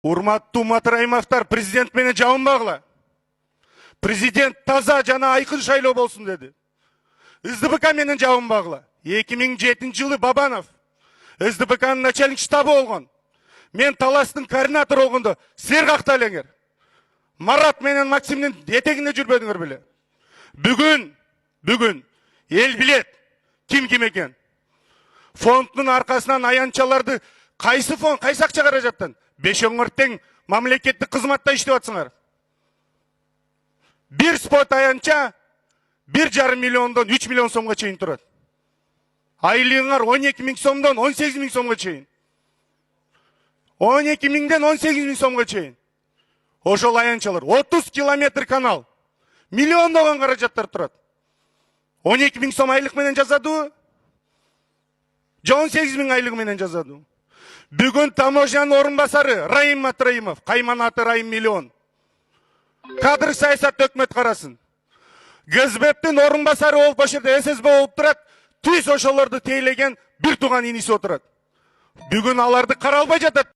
Урматтуу Матраимовтар, президент менен жабынбагыла. Президент таза жана айкын шайлоо болсун деди. СДПК менен жабынбагыла. 2007 жылы Бабанов СДПКнын начальник штабы болгон. Мен Таластын координатору болгондо силер какта элеңер. Марат менен Максимдин этегинде жүрбөдүңөр беле. Бүгүн эл билет ким экен. Фонддун аркасынан аянтчаларды кайсы фонд, кайсы акча каражаттан? Бешоңор тең мамлекеттик кызматта иштеп атсыңар. Бир спот аянтча 1,5 миллиондон 3 миллион сомго чейин турат. Айлыгыңар 12 миң сомдон 18 миң сомго чейин. 12 миңден 18 миң сомго чейин. Ошол аянтчалар 30 километр канал. Миллиондогон каражаттар турат. 12 миң сом айлык менен жазады. 18 миң айлык менен жазады. Бүгүн таможнянын орун басары Раим Матраимов, кайманаты Раим миллион. Кадр саясат өкмөт карасын. ГСБптин орун басары болуп ошерде ССБ болуп турат. Түз ошолорду тейлеген бир тууган иниси отурат. Бүгүн аларды каралбай жатат.